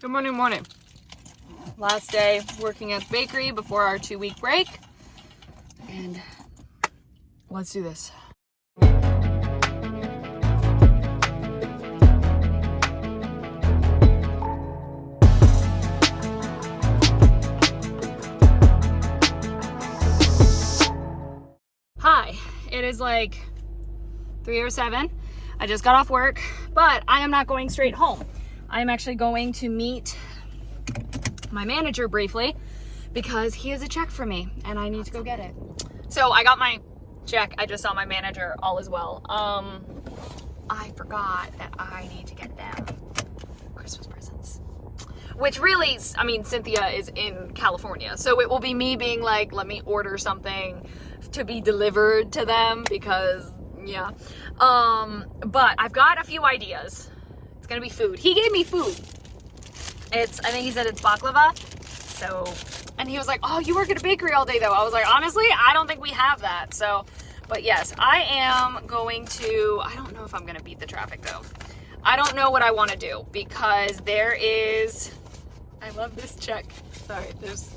Good morning. Last day working at the bakery before our 2-week break. And let's do this. Hi, it is like 3:07. I just got off work, but I am not going straight home. I am actually going to meet my manager briefly because he has a check for me and I need to go get it. So I got my check. I just saw my manager. All is well. I forgot that I need to get them Christmas presents. Which really, I mean, Cynthia is in California, so it will be me being like, let me order something to be delivered to them because, yeah. But I've got a few ideas. It's gonna be food. He gave me food. I think he said it's baklava. So, and he was like, oh, you work at a bakery all day though. I was like, honestly, I don't think we have that. So, but yes, I am going to, I don't know if I'm gonna beat the traffic though. I don't know what I wanna do because there is, I love this check. Sorry, there's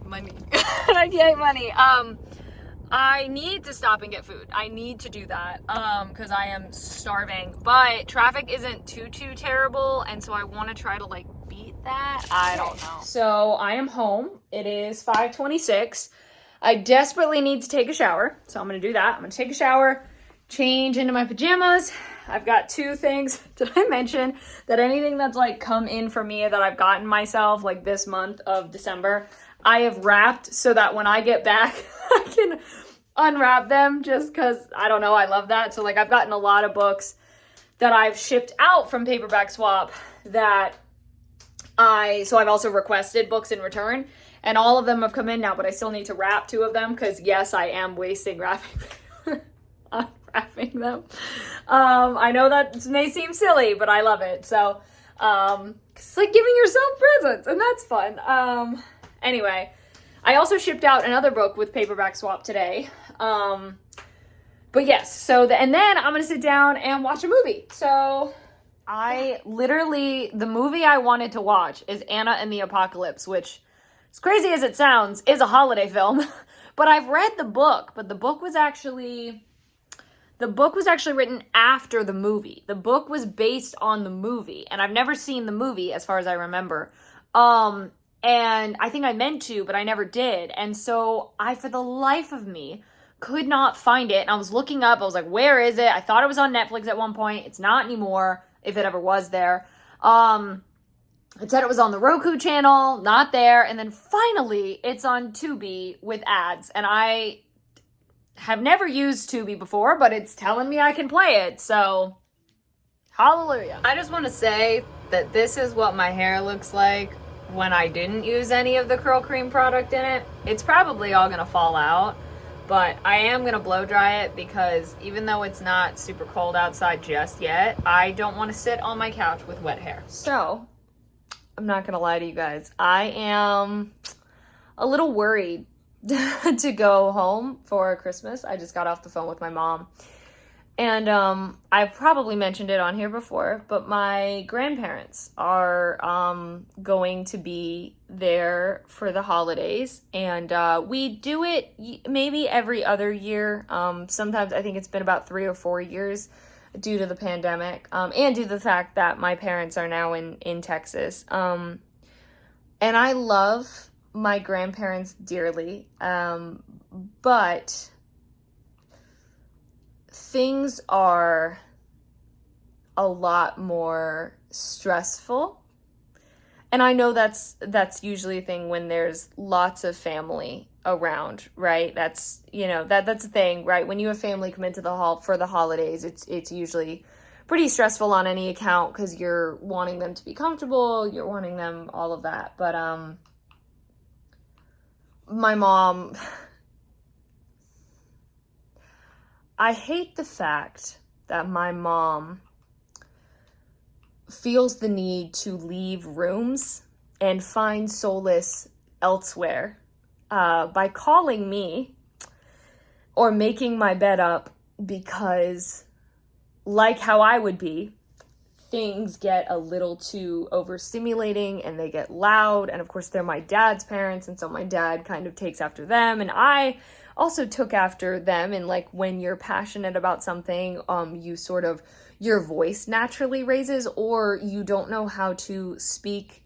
money. I get money. I need to stop and get food. I need to do that because I am starving. But traffic isn't too terrible, and so I want to try to like beat that. I don't know. So I am home. It is 5:26. I desperately need to take a shower, so I'm gonna do that. I'm gonna take a shower, change into my pajamas. I've got 2 things. Did I mention that anything that's like come in for me that I've gotten myself like this month of December, I have wrapped so that when I get back, I can unwrap them just because, I don't know, I love that. So like I've gotten a lot of books that I've shipped out from Paperback Swap that so I've also requested books in return and all of them have come in now, but I still need to wrap 2 of them because yes, I am wasting wrapping unwrapping them. I know that may seem silly, but I love it. So it's like giving yourself presents and that's fun. Anyway, I also shipped out another book with Paperback Swap today. But yes, and then I'm going to sit down and watch a movie. So the movie I wanted to watch is Anna and the Apocalypse, which, as crazy as it sounds, is a holiday film. But I've read the book, but the book was actually written after the movie. The book was based on the movie, and I've never seen the movie as far as I remember. And I think I meant to, but I never did. And so I, for the life of me, could not find it. And I was looking up. I was like, where is it? I thought it was on Netflix at one point. It's not anymore, if it ever was there. It said it was on the Roku channel, not there. And then finally, it's on Tubi with ads. And I have never used Tubi before, but it's telling me I can play it. So, hallelujah. I just want to say that this is what my hair looks like when I didn't use any of the curl cream product in it. It's probably all gonna fall out, but I am gonna blow dry it because even though it's not super cold outside just yet, I don't want to sit on my couch with wet hair. So, I'm not gonna lie to you guys. I am a little worried to go home for Christmas. I just got off the phone with my mom. And I've probably mentioned it on here before, but my grandparents are going to be there for the holidays. And we do it maybe every other year. Sometimes I think it's been about 3 or 4 years due to the pandemic and due to the fact that my parents are now in Texas. And I love my grandparents dearly, but things are a lot more stressful. And I know that's usually a thing when there's lots of family around, right? That's, that's a thing, right? When you have family come into the hall for the holidays, it's usually pretty stressful on any account because you're wanting them to be comfortable, you're wanting them all of that. But my mom, I hate the fact that my mom feels the need to leave rooms and find solace elsewhere by calling me or making my bed up because, like how I would be, things get a little too overstimulating and they get loud. And of course, they're my dad's parents, and so my dad kind of takes after them, and I also took after them. And like, when you're passionate about something, you sort of, your voice naturally raises, or you don't know how to speak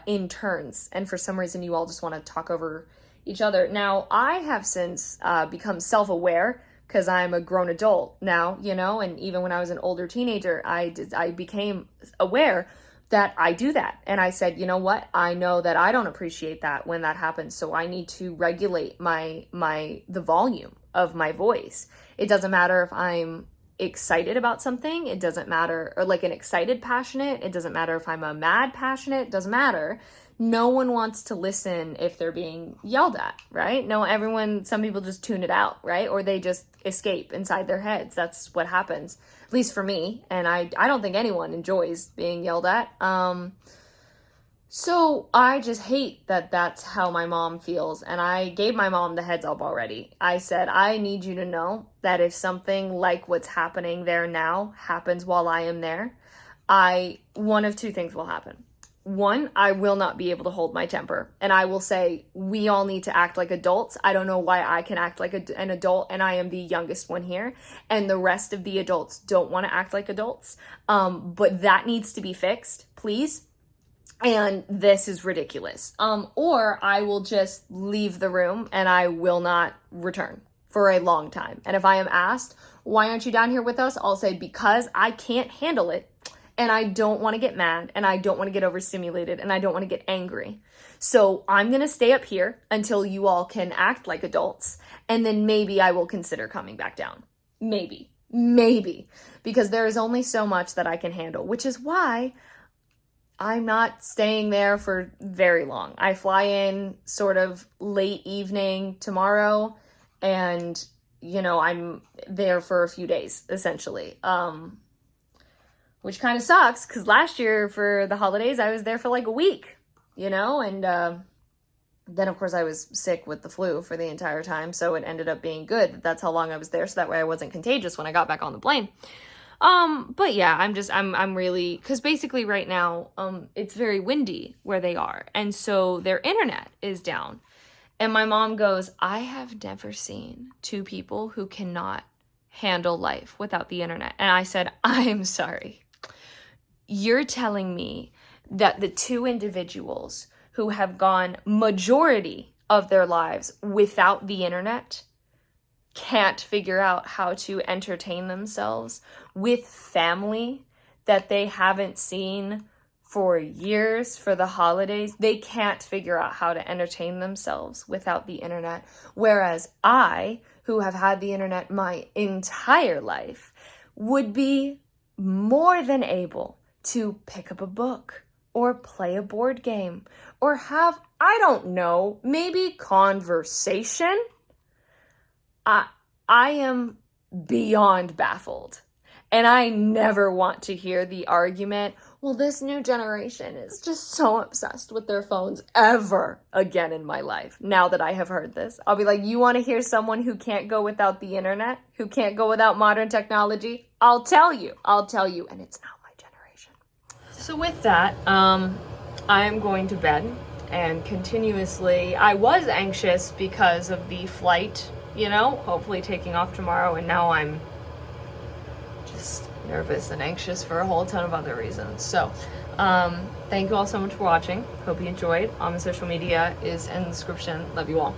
in turns, and for some reason you all just want to talk over each other. Now, I have since become self-aware, because I'm a grown adult now, you know, and even when I was an older teenager, I became aware that I do that. And I said, you know what? I know that I don't appreciate that when that happens, so I need to regulate the volume of my voice. It doesn't matter if I'm excited about something, it doesn't matter, or like an excited passionate, it doesn't matter if I'm a mad passionate, it doesn't matter. No one wants to listen if they're being yelled at, right? No, some people just tune it out, right? Or they just escape inside their heads. That's what happens, at least for me. And I don't think anyone enjoys being yelled at. So I just hate that that's how my mom feels. And I gave my mom the heads up already. I said, I need you to know that if something like what's happening there now happens while I am there, one of two things will happen. One, I will not be able to hold my temper, and I will say, we all need to act like adults. I don't know why I can act like an adult, and I am the youngest one here, and the rest of the adults don't want to act like adults. But that needs to be fixed, please. And this is ridiculous. Or I will just leave the room and I will not return for a long time. And if I am asked, why aren't you down here with us? I'll say, because I can't handle it. And I don't want to get mad, and I don't want to get overstimulated, and I don't want to get angry. So I'm going to stay up here until you all can act like adults, and then maybe I will consider coming back down. Maybe, because there is only so much that I can handle, which is why I'm not staying there for very long. I fly in sort of late evening tomorrow, and, you know, I'm there for a few days, essentially. Which kind of sucks, because last year for the holidays, I was there for like a week, you know, and then of course I was sick with the flu for the entire time, so it ended up being good. That's how long I was there, so that way I wasn't contagious when I got back on the plane. But yeah, I'm really, because basically right now, it's very windy where they are, and so their internet is down. And my mom goes, I have never seen two people who cannot handle life without the internet. And I said, I'm sorry. You're telling me that the two individuals who have gone majority of their lives without the internet can't figure out how to entertain themselves with family that they haven't seen for years for the holidays? They can't figure out how to entertain themselves without the internet. Whereas I, who have had the internet my entire life, would be more than able to pick up a book or play a board game or have, I don't know, maybe conversation. I am beyond baffled. And I never want to hear the argument, well, this new generation is just so obsessed with their phones, ever again in my life. Now that I have heard this, I'll be like, you want to hear someone who can't go without the internet, who can't go without modern technology? I'll tell you, and it's not my generation. So with that, I am going to bed, and continuously, I was anxious because of the flight, you know, hopefully taking off tomorrow, and now I'm just nervous and anxious for a whole ton of other reasons. So thank you all so much for watching. Hope you enjoyed. All my social media is in the description. Love you all.